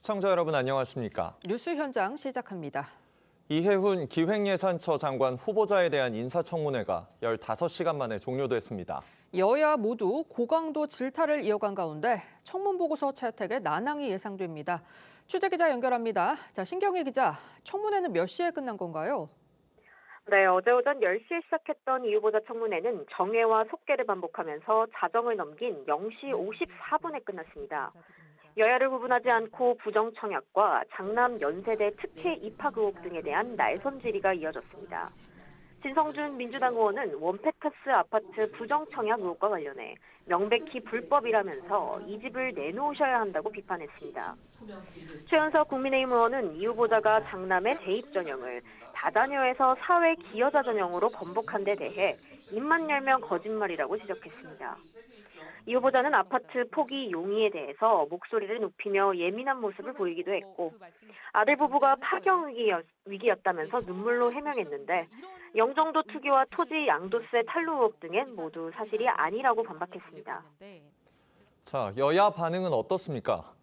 시청자 여러분 안녕하십니까? 뉴스 현장 시작합니다. 이해훈 기획예산처 장관 후보자에 대한 인사청문회가 15시간 만에 종료됐습니다. 여야 모두 고강도 질타를 이어간 가운데 청문보고서 채택에 난항이 예상됩니다. 취재기자 연결합니다. 자, 신경희 기자, 청문회는 몇 시에 끝난 건가요? 네, 어제 오전 10시에 시작했던 이 후보자 청문회는 정회와 속개를 반복하면서 자정을 넘긴 0시 54분에 끝났습니다. 여야를 구분하지 않고 부정청약과 장남 연세대 특혜 입학 의혹 등에 대한 날선 질의가 이어졌습니다. 진성준 민주당 의원은 원패터스 아파트 부정청약 의혹과 관련해 명백히 불법이라면서 이 집을 내놓으셔야 한다고 비판했습니다. 최은석 국민의힘 의원은 이 후보자가 장남의 대입 전형을 다자녀에서 사회 기여자 전형으로 번복한 데 대해 입만 열면 거짓말이라고 지적했습니다. 이 후보자는 아파트 포기 용의에 대해서 목소리를 높이며 예민한 모습을 보이기도 했고 아들 부부가 파경 위기였다면서 눈물로 해명했는데 영종도 투기와 토지 양도세 탈루 의혹 등엔 모두 사실이 아니라고 반박했습니다. 자, 여야 반응은 어떻습니까?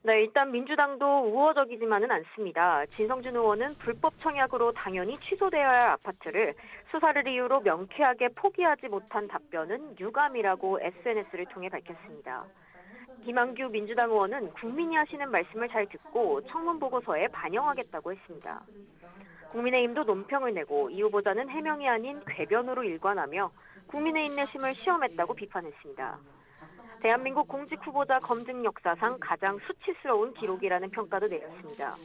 네, 일단 민주당도 우호적이지만은 않습니다. 진성준 의원은 불법 청약으로 당연히 취소되어야 할 아파트를 수사를 이유로 명쾌하게 포기하지 못한 답변은 유감이라고 SNS를 통해 밝혔습니다. 김한규 민주당 의원은 국민이 하시는 말씀을 잘 듣고 청문 보고서에 반영하겠다고 했습니다. 국민의힘도 논평을 내고 이 후보자는 해명이 아닌 궤변으로 일관하며 국민의 인내심을 시험했다고 비판했습니다. 대한민국 공직 후보자 검증 역사상 가장 수치스러운 기록이라는 평가도 내렸습니다.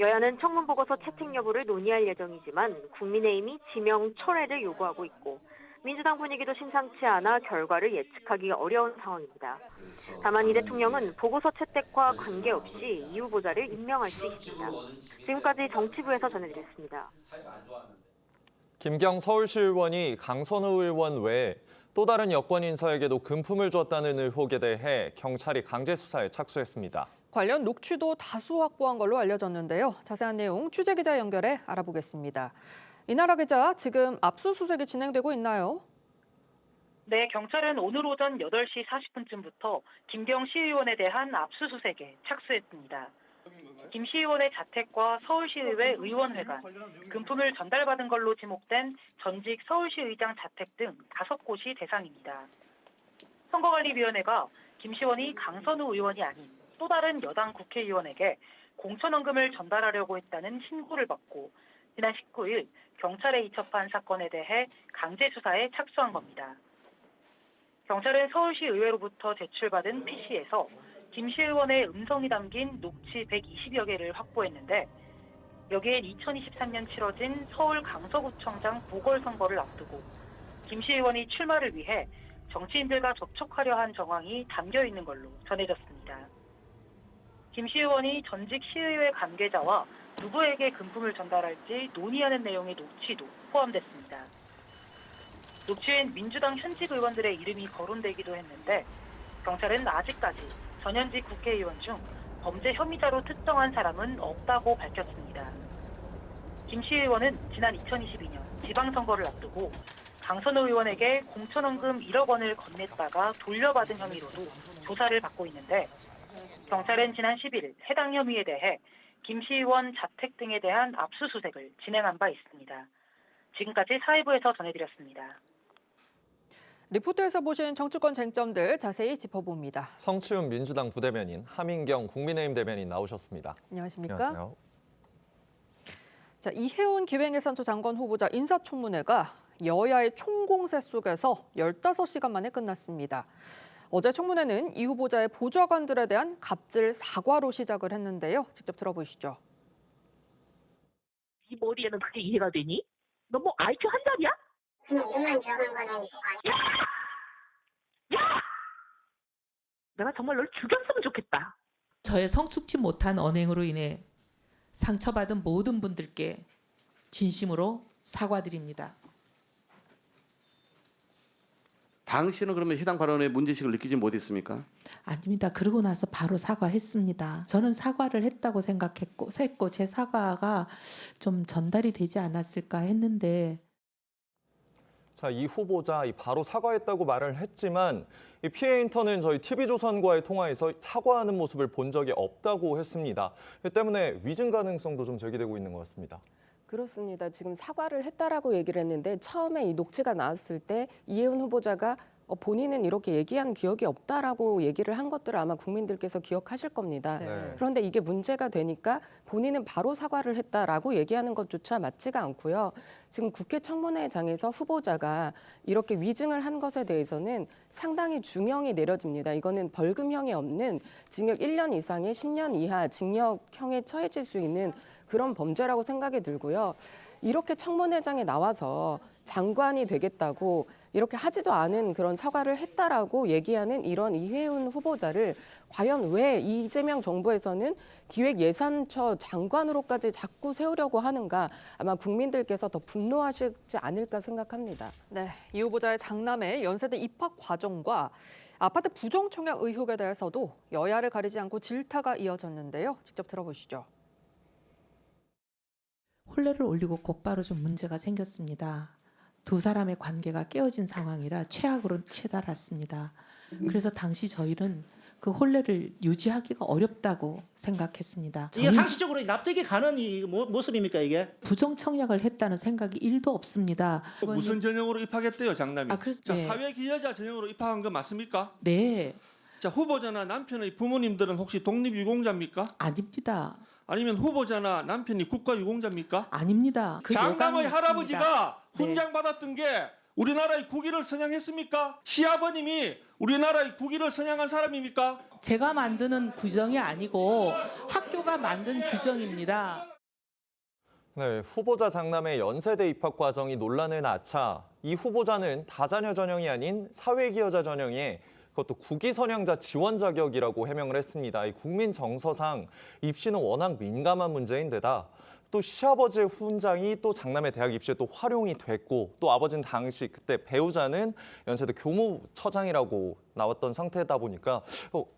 여야는 청문 보고서 채택 여부를 논의할 예정이지만 국민의힘이 지명 철회를 요구하고 있고 민주당 분위기도 심상치 않아 결과를 예측하기 어려운 상황입니다. 다만 이 대통령은 보고서 채택과 관계없이 이 후보자를 임명할 수 있습니다. 지금까지 정치부에서 전해드렸습니다. 김경 서울시 의원이 강선우 의원 외에 또 다른 여권 인사에게도 금품을 줬다는 의혹에 대해 경찰이 강제 수사에 착수했습니다. 관련 녹취도 다수 확보한 걸로 알려졌는데요. 자세한 내용 취재기자 연결해 알아보겠습니다. 이나라 기자, 지금 압수수색이 진행되고 있나요? 네, 경찰은 오늘 오전 8시 40분쯤부터 김경 시의원에 대한 압수수색에 착수했습니다. 김 시의원의 자택과 서울시의회 의원회관, 금품을 전달받은 걸로 지목된 전직 서울시의장 자택 등 5곳이 대상입니다. 선거관리위원회가 김 시의원이 강선우 의원이 아닌 또 다른 여당 국회의원에게 공천원금을 전달하려고 했다는 신고를 받고 지난 19일 경찰에 이첩한 사건에 대해 강제 수사에 착수한 겁니다. 경찰은 서울시 의회로부터 제출받은 PC에서 김 시 의원의 음성이 담긴 녹취 120여 개를 확보했는데 여기엔 2023년 치러진 서울 강서구청장 보궐선거를 앞두고 김 시 의원이 출마를 위해 정치인들과 접촉하려 한 정황이 담겨 있는 걸로 전해졌습니다. 김 시 의원이 전직 시의회 관계자와 누구에게 금품을 전달할지 논의하는 내용의 녹취도 포함됐습니다. 녹취엔 민주당 현직 의원들의 이름이 거론되기도 했는데 경찰은 아직까지 전현직 국회의원 중 범죄 혐의자로 특정한 사람은 없다고 밝혔습니다. 김 시 의원은 지난 2022년 지방선거를 앞두고 강선우 의원에게 공천원금 1억 원을 건넸다가 돌려받은 혐의로도 조사를 받고 있는데 경찰은 지난 10일 해당 혐의에 대해 김 시 의원 자택 등에 대한 압수수색을 진행한 바 있습니다. 지금까지 사회부에서 전해드렸습니다. 리포트에서 보신 정치권 쟁점들 자세히 짚어봅니다. 성추윤 민주당 부대변인, 하민경 국민의힘 대변인 나오셨습니다. 안녕하십니까? 안녕하세요. 자, 이해훈 기획예산처 장관 후보자 인사청문회가 여야의 총공세 속에서 15시간 만에 끝났습니다. 어제 청문회는 이 후보자의 보좌관들에 대한 갑질 사과로 시작을 했는데요. 직접 들어보시죠. 이 머리에는 그게 이해가 되니? 너 뭐 IQ 한 자리야? 이름만 들어간 거는 아니야. 야! 내가 정말 널 죽였으면 좋겠다. 저의 성숙지 못한 언행으로 인해 상처받은 모든 분들께 진심으로 사과드립니다. 당신은 그러면 해당 발언에 문제의식을 느끼지 못했습니까? 아닙니다. 그러고 나서 바로 사과했습니다. 저는 사과를 했다고 생각했고 제 사과가 좀 전달이 되지 않았을까 했는데 자, 이 후보자 바로 사과했다고 말을 했지만 이 피해 인턴은 저희 TV조선과의 통화에서 사과하는 모습을 본 적이 없다고 했습니다. 이 때문에 위증 가능성도 좀 제기되고 있는 것 같습니다. 그렇습니다. 지금 사과를 했다라고 얘기를 했는데 처음에 이 녹취가 나왔을 때 이혜훈 후보자가 본인은 이렇게 얘기한 기억이 없다라고 얘기를 한 것들을 아마 국민들께서 기억하실 겁니다. 네. 그런데 이게 문제가 되니까 본인은 바로 사과를 했다라고 얘기하는 것조차 맞지가 않고요. 지금 국회 청문회장에서 후보자가 이렇게 위증을 한 것에 대해서는 상당히 중형이 내려집니다. 이거는 벌금형이 없는 징역 1년 이상의 10년 이하 징역형에 처해질 수 있는 그런 범죄라고 생각이 들고요. 이렇게 청문회장에 나와서 장관이 되겠다고 이렇게 하지도 않은 그런 사과를 했다라고 얘기하는 이런 이혜훈 후보자를 과연 왜 이재명 정부에서는 기획예산처 장관으로까지 자꾸 세우려고 하는가, 아마 국민들께서 더 분노하시지 않을까 생각합니다. 네, 이 후보자의 장남의 연세대 입학 과정과 아파트 부정 청약 의혹에 대해서도 여야를 가리지 않고 질타가 이어졌는데요. 직접 들어보시죠. 혼례를 올리고 곧바로 좀 문제가 생겼습니다. 두 사람의 관계가 깨어진 상황이라 최악으로 치달았습니다. 그래서 당시 저희는 그 혼례를 유지하기가 어렵다고 생각했습니다. 이게 상식적으로 납득이 가는 이 모습입니까 이게? 부정 청약을 했다는 생각이 1도 없습니다. 무슨 전형으로 입학했대요, 장남이? 그래서 자, 사회 기여자 전형으로 입학한 거 맞습니까? 네, 자, 후보자나 남편의 부모님들은 혹시 독립유공자입니까? 아닙니다. 아니면 후보자나 남편이 국가유공자입니까? 아닙니다. 그 장남의 여간이 할아버지가 있습니다. 훈장 받았던 게 우리나라의 국위를 선양했습니까? 시아버님이 우리나라의 국위를 선양한 사람입니까? 제가 만드는 규정이 아니고 학교가 만든 규정입니다. 네, 후보자 장남의 연세대 입학 과정이 논란을 낳자 이 후보자는 다자녀 전형이 아닌 사회기여자 전형에 그것도 국위선양자 지원 자격이라고 해명을 했습니다. 이 국민 정서상 입시는 워낙 민감한 문제인데다 또 시아버지의 훈장이 또 장남의 대학 입시에 또 활용이 됐고 또 아버지는 당시 그때 배우자는 연세대 교무처장이라고 나왔던 상태다 보니까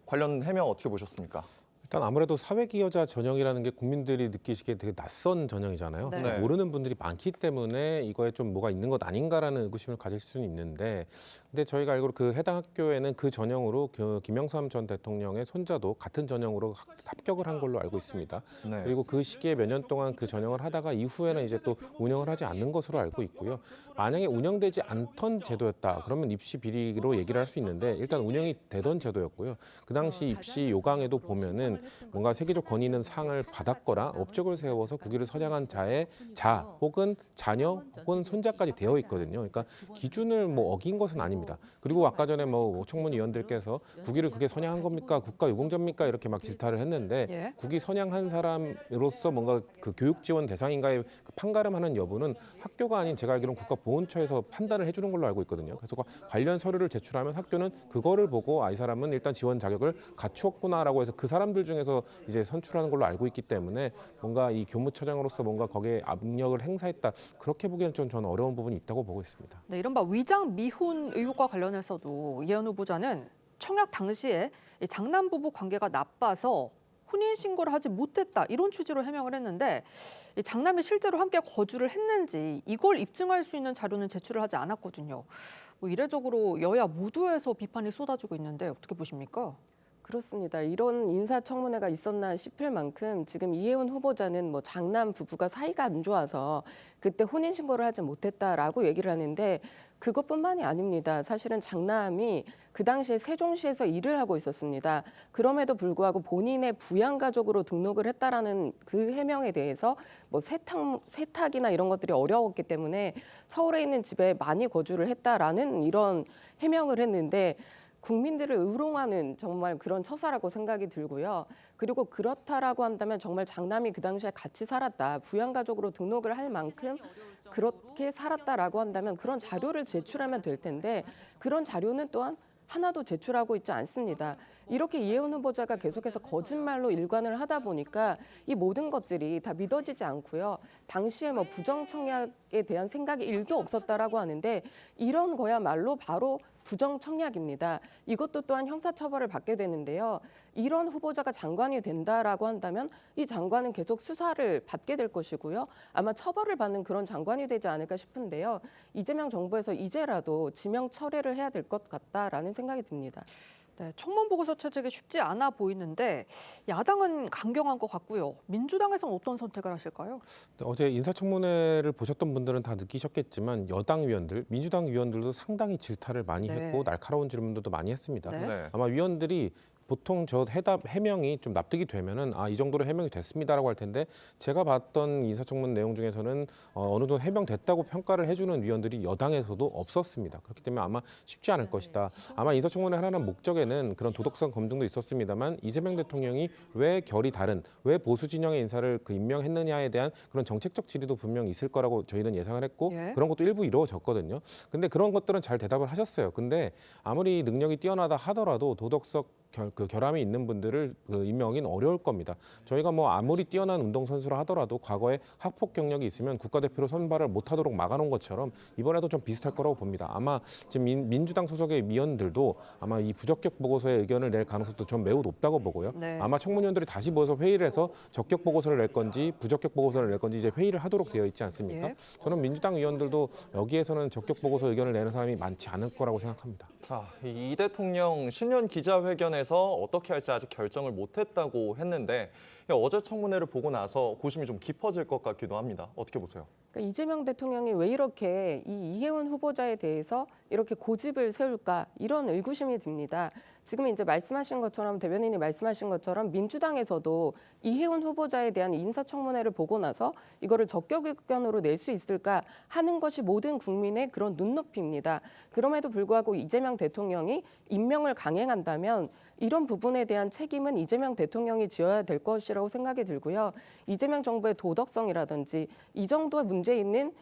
관련 해명 어떻게 보셨습니까? 일단 아무래도 사회기여자 전형이라는 게 국민들이 느끼시기에 되게 낯선 전형이잖아요. 네. 모르는 분들이 많기 때문에 이거에 좀 뭐가 있는 것 아닌가라는 의구심을 가질 수는 있는데, 근데 저희가 알기로 그 해당 학교에는 그 전형으로 그 김영삼 전 대통령의 손자도 같은 전형으로 합격을 한 걸로 알고 있습니다. 네. 그리고 그 시기에 몇 년 동안 그 전형을 하다가 이후에는 이제 또 운영을 하지 않는 것으로 알고 있고요. 만약에 운영되지 않던 제도였다 그러면 입시 비리로 얘기를 할 수 있는데 일단 운영이 되던 제도였고요. 그 당시 입시 요강에도 보면은 뭔가 세계적 권위 있는 상을 받았거나 업적을 세워서 국위를 선양한 자의 자 혹은 자녀 혹은 손자까지 되어 있거든요. 그러니까 기준을 뭐 어긴 것은 아닙니다. 그리고 아까 전에 뭐 청문위원들께서 국위를 그게 선양한 겁니까? 국가유공자입니까? 이렇게 막 질타를 했는데 예. 국위 선양한 사람으로서 뭔가 그 교육 지원 대상인가에 그 판가름하는 여부는 학교가 아닌 제가 알기로는 국가보훈처에서 판단을 해주는 걸로 알고 있거든요. 그래서 관련 서류를 제출하면 학교는 그거를 보고 이 사람은 일단 지원 자격을 갖추었구나라고 해서 그 사람들 중에서 이제 선출하는 걸로 알고 있기 때문에 뭔가 이 교무처장으로서 뭔가 거기에 압력을 행사했다 그렇게 보기에는 좀 저는 어려운 부분이 있다고 보고 있습니다. 네, 이른바 위장 미혼 의혹과 관련해서도 이혜훈 후보자는 청약 당시에 이 장남 부부 관계가 나빠서 혼인 신고를 하지 못했다 이런 취지로 해명을 했는데 이 장남이 실제로 함께 거주를 했는지 이걸 입증할 수 있는 자료는 제출을 하지 않았거든요. 뭐 이례적으로 여야 모두에서 비판이 쏟아지고 있는데 어떻게 보십니까? 그렇습니다. 이런 인사청문회가 있었나 싶을 만큼 지금 이혜훈 후보자는 뭐 장남 부부가 사이가 안 좋아서 그때 혼인신고를 하지 못했다라고 얘기를 하는데 그것뿐만이 아닙니다. 사실은 장남이 그 당시에 세종시에서 일을 하고 있었습니다. 그럼에도 불구하고 본인의 부양가족으로 등록을 했다라는 그 해명에 대해서 뭐 세탁이나 이런 것들이 어려웠기 때문에 서울에 있는 집에 많이 거주를 했다라는 이런 해명을 했는데 국민들을 의롱하는 정말 그런 처사라고 생각이 들고요. 그리고 그렇다라고 한다면 정말 장남이 그 당시에 같이 살았다, 부양가족으로 등록을 할 만큼 그렇게 살았다라고 한다면 그런 자료를 제출하면 될 텐데 그런 자료는 또한 하나도 제출하고 있지 않습니다. 이렇게 이혜훈 후보자가 계속해서 거짓말로 일관을 하다 보니까 이 모든 것들이 다 믿어지지 않고요. 당시에 뭐 부정청약에 대한 생각이 1도 없었다라고 하는데 이런 거야말로 바로 부정 청약입니다. 이것도 또한 형사처벌을 받게 되는데요. 이런 후보자가 장관이 된다라고 한다면 이 장관은 계속 수사를 받게 될 것이고요. 아마 처벌을 받는 그런 장관이 되지 않을까 싶은데요. 이재명 정부에서 이제라도 지명 철회를 해야 될 것 같다라는 생각이 듭니다. 네, 청문 보고서 채택이 쉽지 않아 보이는데 야당은 강경한 것 같고요. 민주당에서는 어떤 선택을 하실까요? 어제 인사청문회를 보셨던 분들은 다 느끼셨겠지만 여당 위원들, 민주당 위원들도 상당히 질타를 많이 네. 했고 날카로운 질문들도 많이 했습니다. 네. 네. 아마 위원들이 보통 저 해명이 좀 납득이 되면은 이 정도로 해명이 됐습니다라고 할 텐데 제가 봤던 인사청문 내용 중에서는 어느 정도 해명됐다고 평가를 해주는 위원들이 여당에서도 없었습니다. 그렇기 때문에 아마 쉽지 않을 것이다. 아마 인사청문회 하라는 목적에는 그런 도덕성 검증도 있었습니다만 이재명 대통령이 왜 결이 다른, 왜 보수 진영의 인사를 임명했느냐에 대한 그런 정책적 질의도 분명히 있을 거라고 저희는 예상을 했고 예. 그런 것도 일부 이루어졌거든요. 근데 그런 것들은 잘 대답을 하셨어요. 근데 아무리 능력이 뛰어나다 하더라도 도덕성 결함이 있는 분들을 임명하기는 어려울 겁니다. 저희가 뭐 아무리 뛰어난 운동선수라 하더라도 과거에 학폭 경력이 있으면 국가대표로 선발을 못하도록 막아놓은 것처럼 이번에도 좀 비슷할 거라고 봅니다. 아마 지금 민주당 소속의 위원들도 아마 이 부적격 보고서에 의견을 낼 가능성도 좀 매우 높다고 보고요. 네. 아마 청문위원들이 다시 모여서 회의를 해서 적격 보고서를 낼 건지 부적격 보고서를 낼 건지 이제 회의를 하도록 되어 있지 않습니까? 예. 저는 민주당 위원들도 여기에서는 적격 보고서 의견을 내는 사람이 많지 않을 거라고 생각합니다. 자, 이 대통령 신년 기자회견에서 어떻게 할지 아직 결정을 못했다고 했는데 어제 청문회를 보고 나서 고심이 좀 깊어질 것 같기도 합니다. 어떻게 보세요? 그러니까 이재명 대통령이 왜 이렇게 이 이해운 후보자에 대해서 이렇게 고집을 세울까 이런 의구심이 듭니다. 지금 이제 말씀하신 것처럼 대변인이 말씀하신 것처럼 민주당에서도 이해운 후보자에 대한 인사청문회를 보고 나서 이거를 적격 의견으로 낼 수 있을까 하는 것이 모든 국민의 그런 눈높이입니다. 그럼에도 불구하고 이재명 대통령이 임명을 강행한다면 이런 부분에 대한 책임은 이재명 대통령이 지어야 될 것이라고 생각이 들고요. 이재명 정부의 도덕성이라든지 이 정도의 문제 있는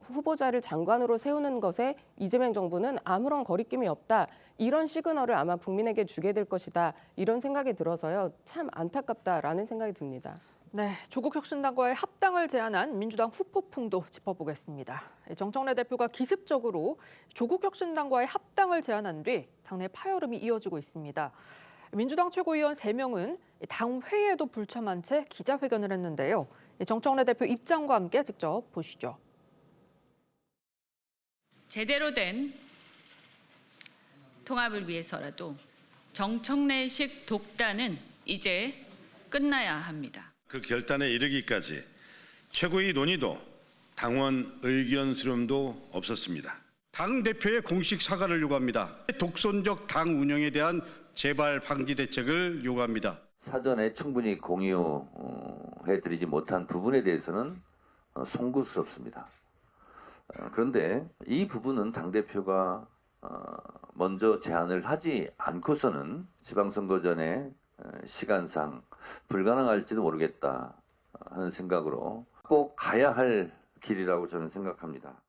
후보자를 장관으로 세우는 것에 이재명 정부는 아무런 거리낌이 없다. 이런 시그널을 아마 국민에게 주게 될 것이다. 이런 생각이 들어서요. 참 안타깝다라는 생각이 듭니다. 네, 조국혁신당과의 합당을 제안한 민주당 후폭풍도 짚어보겠습니다. 정청래 대표가 기습적으로 조국혁신당과의 합당을 제안한 뒤 당내 파열음이 이어지고 있습니다. 민주당 최고위원 3명은 당 회의에도 불참한 채 기자회견을 했는데요. 정청래 대표 입장과 함께 직접 보시죠. 제대로 된 통합을 위해서라도 정청래식 독단은 이제 끝나야 합니다. 그 결단에 이르기까지 최고위 논의도 당원 의견 수렴도 없었습니다. 당 대표의 공식 사과를 요구합니다. 독선적 당 운영에 대한 재발 방지 대책을 요구합니다. 사전에 충분히 공유해드리지 못한 부분에 대해서는 송구스럽습니다. 그런데 이 부분은 당대표가 먼저 제안을 하지 않고서는 지방선거 전에 시간상 불가능할지도 모르겠다 하는 생각으로 꼭 가야 할 길이라고 저는 생각합니다.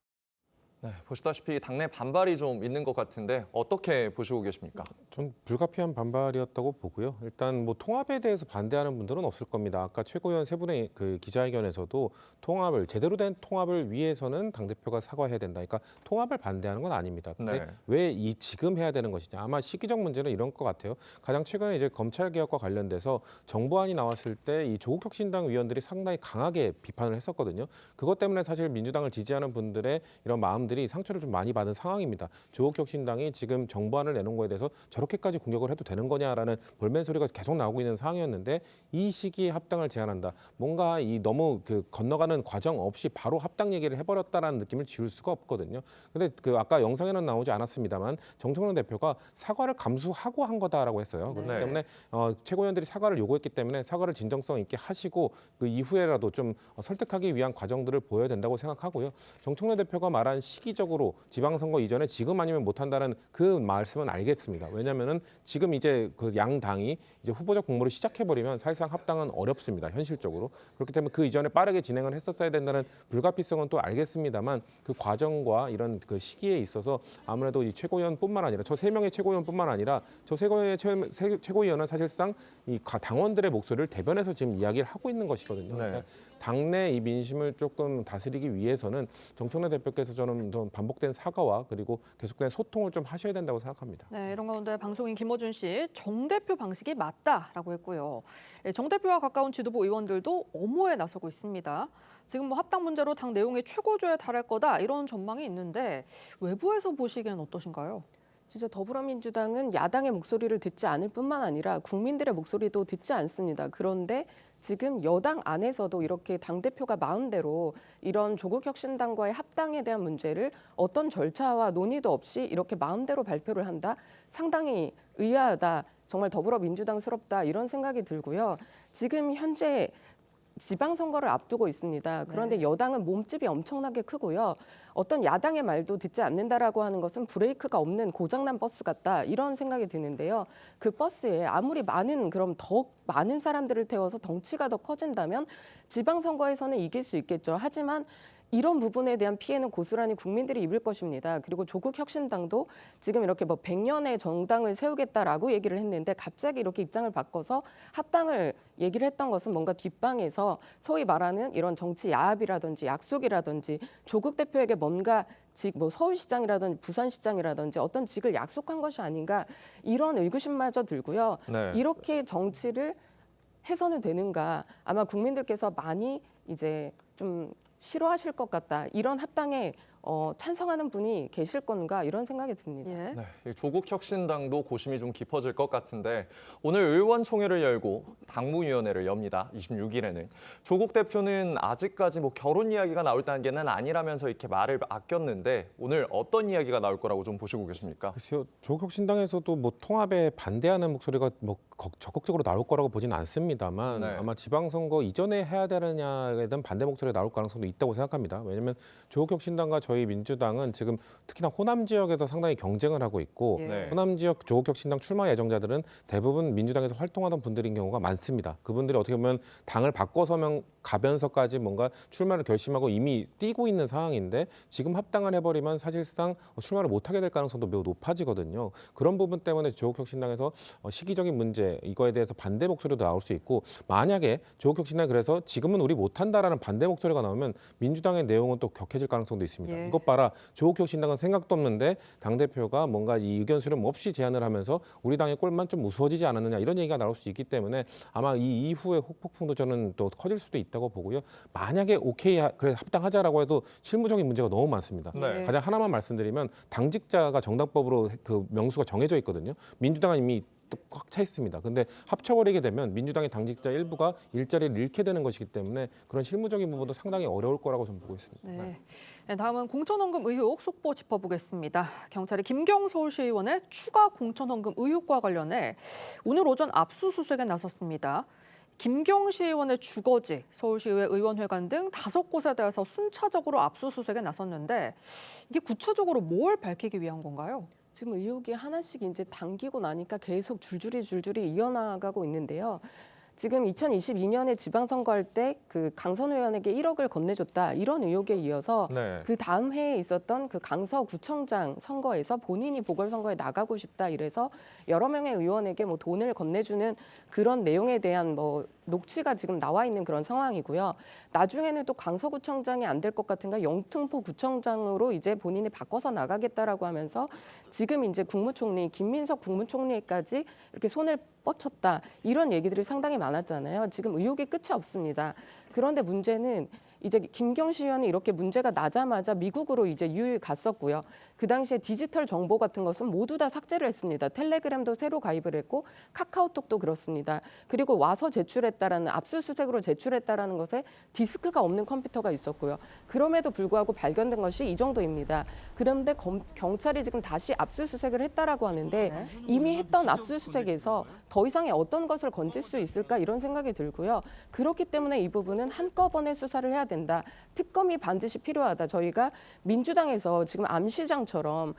네, 보시다시피 당내 반발이 좀 있는 것 같은데 어떻게 보시고 계십니까? 전 불가피한 반발이었다고 보고요. 일단 뭐 통합에 대해서 반대하는 분들은 없을 겁니다. 아까 최고위원 3분의 그 기자회견에서도 제대로 된 통합을 위해서는 당대표가 사과해야 된다. 그러니까 통합을 반대하는 건 아닙니다. 근데 네. 왜 지금 해야 되는 것이냐. 아마 시기적 문제는 이런 것 같아요. 가장 최근에 이제 검찰개혁과 관련돼서 정부안이 나왔을 때 이 조국혁신당 위원들이 상당히 강하게 비판을 했었거든요. 그것 때문에 사실 민주당을 지지하는 분들의 이런 마음들이 상처를 좀 많이 받은 상황입니다. 조국혁신당이 지금 정부안을 내놓은 거에 대해서 저렇게까지 공격을 해도 되는 거냐라는 볼멘 소리가 계속 나오고 있는 상황이었는데 이 시기에 합당을 제안한다. 뭔가 너무 건너가는 과정 없이 바로 합당 얘기를 해버렸다라는 느낌을 지울 수가 없거든요. 근데 아까 영상에는 나오지 않았습니다만 정청래 대표가 사과를 감수하고 한 거다라고 했어요. 그렇기 네. 때문에 최고위원들이 사과를 요구했기 때문에 사과를 진정성 있게 하시고 그 이후에라도 좀 설득하기 위한 과정들을 보여야 된다고 생각하고요. 정청래 대표가 말한 시기적으로 지방선거 이전에 지금 아니면 못한다는 그 말씀은 알겠습니다. 왜냐하면은 지금 이제 그 양당이 이제 후보적 공모를 시작해버리면 사실상 합당은 어렵습니다. 현실적으로. 그렇기 때문에 그 이전에 빠르게 진행을 했었어야 된다는 불가피성은 또 알겠습니다만 그 과정과 이런 그 시기에 있어서 아무래도 이 최고위원뿐만 아니라 저 3명의 최고위원뿐만 아니라 저 최고위원은 사실상 이 당원들의 목소리를 대변해서 지금 이야기를 하고 있는 것이거든요. 네. 그러니까 당내 이 민심을 조금 다스리기 위해서는 정청래 대표께서 저는 좀 더 반복된 사과와 그리고 계속된 소통을 좀 하셔야 된다고 생각합니다. 네, 이런 가운데 방송인 김어준 씨, 정 대표 방식이 맞다라고 했고요. 정 대표와 가까운 지도부 의원들도 엄호에 나서고 있습니다. 지금 뭐 합당 문제로 당 내용이 최고조에 달할 거다 이런 전망이 있는데 외부에서 보시기엔 어떠신가요? 진짜 더불어민주당은 야당의 목소리를 듣지 않을 뿐만 아니라 국민들의 목소리도 듣지 않습니다. 그런데 지금 여당 안에서도 이렇게 당대표가 마음대로 이런 조국혁신당과의 합당에 대한 문제를 어떤 절차와 논의도 없이 이렇게 마음대로 발표를 한다? 상당히 의아하다, 정말 더불어민주당스럽다 이런 생각이 들고요. 지금 현재 지방선거를 앞두고 있습니다. 그런데 여당은 몸집이 엄청나게 크고요. 어떤 야당의 말도 듣지 않는다라고 하는 것은 브레이크가 없는 고장난 버스 같다 이런 생각이 드는데요. 그 버스에 아무리 그럼 더 많은 사람들을 태워서 덩치가 더 커진다면 지방선거에서는 이길 수 있겠죠. 하지만 이런 부분에 대한 피해는 고스란히 국민들이 입을 것입니다. 그리고 조국혁신당도 지금 이렇게 100년의 정당을 세우겠다라고 얘기를 했는데 갑자기 이렇게 입장을 바꿔서 합당을 얘기를 했던 것은 뭔가 뒷방에서 소위 말하는 이런 정치 야합이라든지 약속이라든지 조국 대표에게 뭔가 서울시장이라든지 부산시장이라든지 어떤 직을 약속한 것이 아닌가 이런 의구심마저 들고요. 네. 이렇게 정치를 해서는 되는가 아마 국민들께서 많이 이제 좀 싫어하실 것 같다. 이런 합당에 찬성하는 분이 계실 건가 이런 생각이 듭니다. 예. 네, 조국혁신당도 고심이 좀 깊어질 것 같은데 오늘 의원총회를 열고 당무위원회를 엽니다. 26일에는. 조국 대표는 아직까지 결혼 이야기가 나올 단계는 아니라면서 이렇게 말을 아꼈는데 오늘 어떤 이야기가 나올 거라고 좀 보시고 계십니까? 글쎄요, 조국혁신당에서도 통합에 반대하는 목소리가 적극적으로 나올 거라고 보지는 않습니다만 네. 아마 지방선거 이전에 해야 되느냐에 대한 반대 목소리가 나올 가능성도 있다고 생각합니다. 왜냐하면 조국혁신당과 저희 민주당은 지금 특히나 호남 지역에서 상당히 경쟁을 하고 있고 네. 호남 지역 조국혁신당 출마 예정자들은 대부분 민주당에서 활동하던 분들인 경우가 많습니다. 그분들이 어떻게 보면 당을 바꿔서면 가면서까지 뭔가 출마를 결심하고 이미 뛰고 있는 상황인데 지금 합당을 해버리면 사실상 출마를 못하게 될 가능성도 매우 높아지거든요. 그런 부분 때문에 조국혁신당에서 시기적인 문제 이거에 대해서 반대 목소리도 나올 수 있고 만약에 조국혁신당이 그래서 지금은 우리 못한다라는 반대 목소리가 나오면 민주당의 내용은 또 격해질 가능성도 있습니다. 예. 이것 봐라. 조국혁신당은 생각도 없는데 당대표가 뭔가 이 의견 수렴 없이 제안을 하면서 우리 당의 꼴만 좀 무서워지지 않았느냐 이런 얘기가 나올 수 있기 때문에 아마 이 이후에 혹폭풍도 저는 또 커질 수도 있다고 보고요. 만약에 오케이 그래 합당하자라고 해도 실무적인 문제가 너무 많습니다. 네. 가장 하나만 말씀드리면 당직자가 정당법으로 그 명수가 정해져 있거든요. 민주당은 이미 꽉 차 있습니다. 근데 합쳐버리게 되면 민주당의 당직자 일부가 일자리를 잃게 되는 것이기 때문에 그런 실무적인 부분도 상당히 어려울 거라고 저는 보고 있습니다. 네. 네, 다음은 공천헌금 의혹 속보 짚어보겠습니다. 경찰이 김경 서울시의원의 추가 공천헌금 의혹과 관련해 오늘 오전 압수수색에 나섰습니다. 김경 시의원의 주거지, 서울시의회 의원회관 등 5곳에 대해서 순차적으로 압수수색에 나섰는데 이게 구체적으로 뭘 밝히기 위한 건가요? 지금 의혹이 하나씩 이제 당기고 나니까 계속 줄줄이 이어나가고 있는데요. 지금 2022년에 지방선거할 때 그 강선 의원에게 1억을 건네줬다 이런 의혹에 이어서 네. 그 다음 해에 있었던 그 강서구청장 선거에서 본인이 보궐선거에 나가고 싶다 이래서 여러 명의 의원에게 돈을 건네주는 그런 내용에 대한 녹취가 지금 나와 있는 그런 상황이고요. 나중에는 또 강서구청장이 안 될 것 같은가 영등포 구청장으로 이제 본인이 바꿔서 나가겠다라고 하면서 지금 이제 국무총리 김민석 국무총리까지 이렇게 손을 뻗쳤다 이런 얘기들이 상당히 많았잖아요. 지금 의혹이 끝이 없습니다. 그런데 문제는 이제 김경시 의원이 이렇게 문제가 나자마자 미국으로 이제 유유히 갔었고요. 그 당시에 디지털 정보 같은 것은 모두 다 삭제를 했습니다. 텔레그램도 새로 가입을 했고 카카오톡도 그렇습니다. 그리고 와서 제출했다라는 압수수색으로 제출했다라는 것에 디스크가 없는 컴퓨터가 있었고요. 그럼에도 불구하고 발견된 것이 이 정도입니다. 그런데 경찰이 지금 다시 압수수색을 했다라고 하는데 이미 했던 압수수색에서 더 이상의 어떤 것을 건질 수 있을까 이런 생각이 들고요. 그렇기 때문에 이 부분은 한꺼번에 수사를 해야 된다. 특검이 반드시 필요하다. 저희가 민주당에서 지금 암시장처럼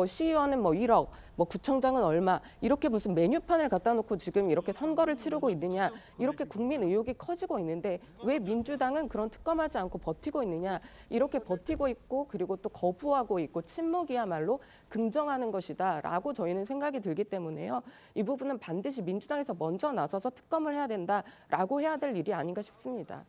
시의원은 1억, 구청장은 얼마 이렇게 무슨 메뉴판을 갖다 놓고 지금 이렇게 선거를 치르고 있느냐 이렇게 국민 의혹이 커지고 있는데 왜 민주당은 그런 특검하지 않고 버티고 있느냐 이렇게 버티고 있고 그리고 또 거부하고 있고 침묵이야말로 긍정하는 것이다라고 저희는 생각이 들기 때문에요. 이 부분은 반드시 민주당에서 먼저 나서서 특검을 해야 된다라고 해야 될 일이 아닌가 싶습니다.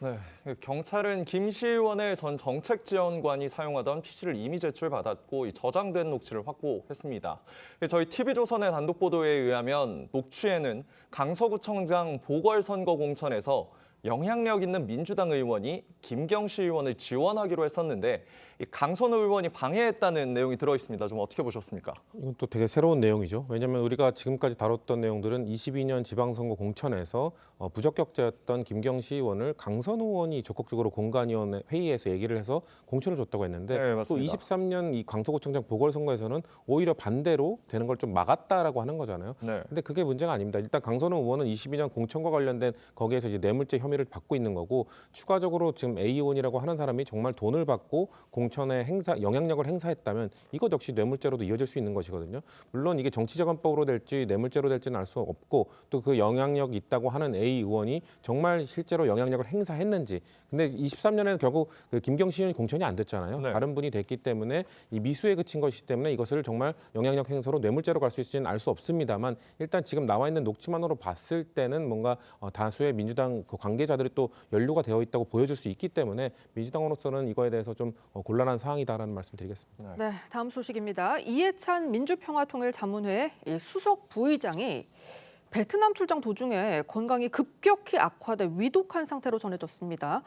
네, 경찰은 김시 의원의 전 정책지원관이 사용하던 PC를 이미 제출받았고 이 저장된 녹취를 확보했습니다. 저희 TV조선의 단독 보도에 의하면 녹취에는 강서구청장 보궐선거 공천에서 영향력 있는 민주당 의원이 김경시 의원을 지원하기로 했었는데 이 강선우 의원이 방해했다는 내용이 들어있습니다. 좀 어떻게 보셨습니까? 이건 또 되게 새로운 내용이죠. 왜냐하면 우리가 지금까지 다뤘던 내용들은 22년 지방선거 공천에서 부적격자였던 김경시 의원을 강선우 의원이 적극적으로 공관위원회 회의에서 얘기를 해서 공천을 줬다고 했는데 네, 또 맞습니다. 23년 이 강서구청장 보궐선거에서는 오히려 반대로 되는 걸 좀 막았다라고 하는 거잖아요. 네. 근데 그게 문제가 아닙니다. 일단 강선우 의원은 22년 공천과 관련된 거기에서 이제 뇌물죄 혐의를 받고 있는 거고 추가적으로 지금 A 의원이라고 하는 사람이 정말 돈을 받고 공천에 영향력을 행사했다면 이것 역시 뇌물죄로도 이어질 수 있는 것이거든요. 물론 이게 정치자금법으로 될지 뇌물죄로 될지는 알 수 없고 또 그 영향력이 있다고 하는 A 의원이 정말 실제로 영향력을 행사했는지. 근데 23년에는 결국 그 김경시 의원이 공천이 안 됐잖아요. 네. 다른 분이 됐기 때문에 이 미수에 그친 것이기 때문에 이것을 정말 영향력 행사로 뇌물죄로 갈 수 있을지는 알 수 없습니다만 일단 지금 나와 있는 녹취만으로 봤을 때는 뭔가 다수의 민주당 그 관계자들이 또 연루가 되어 있다고 보여줄 수 있기 때문에 민주당으로서는 이거에 대해서 좀 곤란한 상황이다라는 말씀드리겠습니다. 네, 다음 소식입니다. 이해찬 민주평화통일자문회 수석 부의장이 베트남 출장 도중에 건강이 급격히 악화돼 위독한 상태로 전해졌습니다.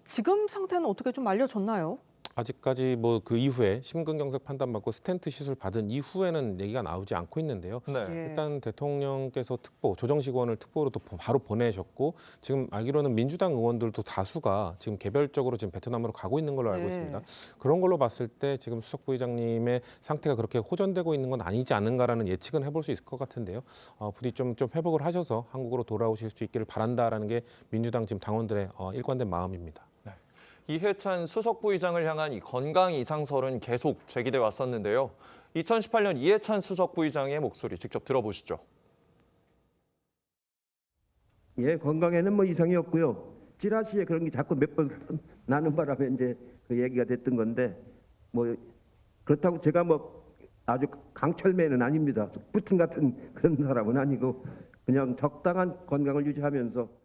지금 상태는 어떻게 좀 알려졌나요? 아직까지 뭐 그 이후에 심근경색 판단받고 스텐트 시술 받은 이후에는 얘기가 나오지 않고 있는데요. 네. 일단 대통령께서 조정식 의원을 특보로 또 바로 보내셨고 지금 알기로는 민주당 의원들도 다수가 지금 개별적으로 지금 베트남으로 가고 있는 걸로 알고 네. 있습니다. 그런 걸로 봤을 때 지금 수석 부의장님의 상태가 그렇게 호전되고 있는 건 아니지 않은가라는 예측은 해볼 수 있을 것 같은데요. 부디 좀 회복을 하셔서 한국으로 돌아오실 수 있기를 바란다라는 게 민주당 지금 당원들의 일관된 마음입니다. 이해찬 수석 부의장을 향한 이 건강 이상설은 계속 제기돼 왔었는데요. 2018년 이해찬 수석 부의장의 목소리 직접 들어보시죠. 예, 건강에는 뭐 이상이 없고요. 찌라시에 그런 게 자꾸 몇 번 나는 바람에 이제 그 얘기가 됐던 건데 뭐 그렇다고 제가 뭐 아주 강철매는 아닙니다. 푸틴 같은 그런 사람은 아니고 그냥 적당한 건강을 유지하면서.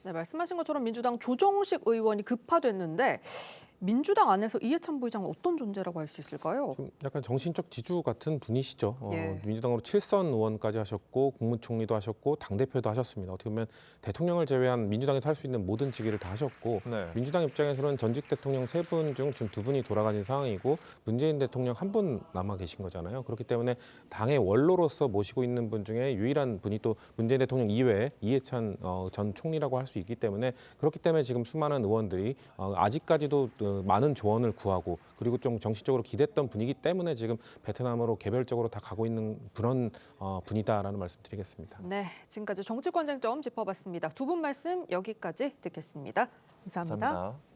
네, 말씀하신 것처럼 민주당 조정식 의원이 급파됐는데 민주당 안에서 이해찬 부의장은 어떤 존재라고 할 수 있을까요? 좀 약간 정신적 지주 같은 분이시죠. 예. 민주당으로 7선 의원까지 하셨고 국무총리도 하셨고 당대표도 하셨습니다. 어떻게 보면 대통령을 제외한 민주당에서 할 수 있는 모든 직위를 다 하셨고 네. 민주당 입장에서는 전직 대통령 3분 중 지금 2분이 돌아가신 상황이고 문재인 대통령 1분 남아 계신 거잖아요. 그렇기 때문에 당의 원로로서 모시고 있는 분 중에 유일한 분이 또 문재인 대통령 이외에 이해찬 전 총리라고 할 수 있기 때문에 그렇기 때문에 지금 수많은 의원들이 아직까지도 많은 조언을 구하고 그리고 좀 정치적으로 기댔던 분이기 때문에 지금 베트남으로 개별적으로 다 가고 있는 그런 분이다라는 말씀드리겠습니다. 네, 지금까지 정치권 쟁점 짚어봤습니다. 두 분 말씀 여기까지 듣겠습니다. 감사합니다. 감사합니다.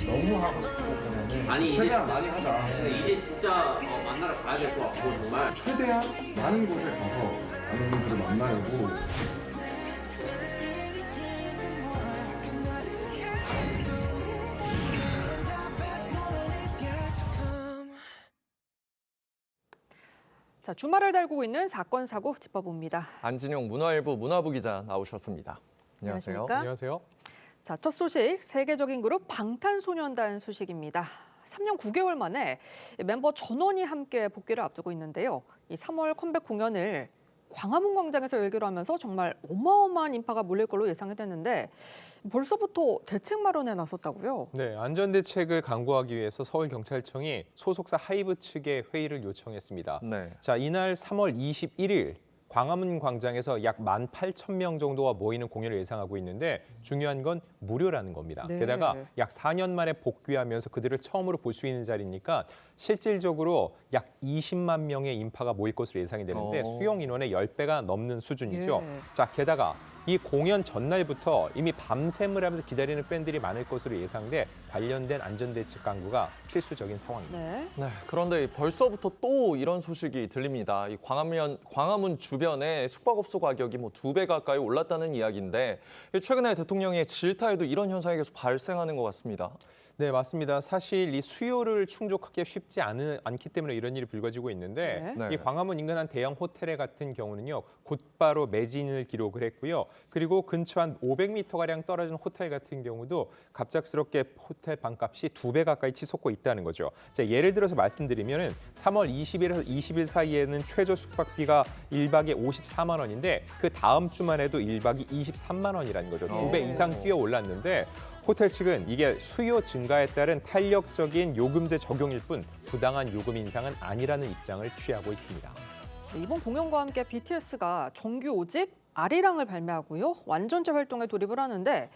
너무 하고 싶고 보면은 아니 최대한 많이 하자. 이제 진짜 만나러 가야 될 것 같고 정말 최대한 많은 곳에 가서 많은 분들을 만나려고. 자, 주말을 달구고 있는 사건 사고 짚어봅니다. 안진용 문화일보 문화부 기자 나오셨습니다. 안녕하세요. 안녕하십니까? 안녕하세요. 자, 첫 소식, 세계적인 그룹 방탄소년단 소식입니다. 3년 9개월 만에 멤버 전원이 함께 복귀를 앞두고 있는데요. 이 3월 컴백 공연을 광화문 광장에서 열기로 하면서 정말 어마어마한 인파가 몰릴 걸로 예상이 됐는데 벌써부터 대책 마련에 나섰다고요? 네, 안전대책을 강구하기 위해서 서울경찰청이 소속사 하이브 측에 회의를 요청했습니다. 네. 자, 이날 3월 21일 광화문 광장에서 약 18,000명 정도가 모이는 공연을 예상하고 있는데 중요한 건 무료라는 겁니다. 네. 게다가 약 4년 만에 복귀하면서 그들을 처음으로 볼 수 있는 자리니까 실질적으로 약 20만 명의 인파가 모일 것으로 예상이 되는데 수용 인원의 10배가 넘는 수준이죠. 예. 자, 게다가 이 공연 전날부터 이미 밤샘을 하면서 기다리는 팬들이 많을 것으로 예상돼 관련된 안전대책 강구가 필수적인 상황입니다. 네. 그런데 벌써부터 또 이런 소식이 들립니다. 이 광화문 주변에 숙박업소 가격이 2배 가까이 올랐다는 이야기인데 최근에 대통령의 질타에도 이런 현상이 계속 발생하는 것 같습니다. 네, 맞습니다. 사실 이 수요를 충족하기 쉽지 않기 때문에 이런 일이 불거지고 있는데 네. 이 광화문 인근 한 대형 호텔 같은 경우는요. 곧바로 매진을 기록을 했고요. 그리고 근처 한 500m가량 떨어진 호텔 같은 경우도 갑작스럽게 호텔 방값이 2배 가까이 치솟고 있다는 거죠. 자, 예를 들어서 말씀드리면 3월 20일에서 20일 사이에는 최저 숙박비가 1박에 54만 원인데 그 다음 주만 해도 1박이 23만 원이라는 거죠. 2배 이상 뛰어 올랐는데 호텔 측은 이게 수요 증가에 따른 탄력적인 요금제 적용일 뿐 부당한 요금 인상은 아니라는 입장을 취하고 있습니다. 네, 이번 공연과 함께 BTS가 정규 5집 아리랑을 발매하고요. 완전체 활동에 돌입을 하는데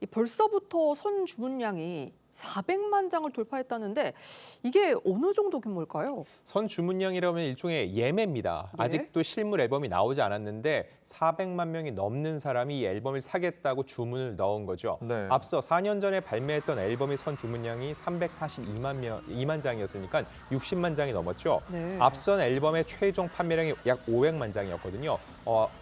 벌써부터 선 주문량이 400만 장을 돌파했다는데 이게 어느 정도 규모일까요? 선 주문량이라면 일종의 예매입니다. 네. 아직도 실물 앨범이 나오지 않았는데 400만 명이 넘는 사람이 이 앨범을 사겠다고 주문을 넣은 거죠. 네. 앞서 4년 전에 발매했던 앨범의 선 주문량이 342만 장이었으니까 60만 장이 넘었죠. 네. 앞선 앨범의 최종 판매량이 약 500만 장이었거든요.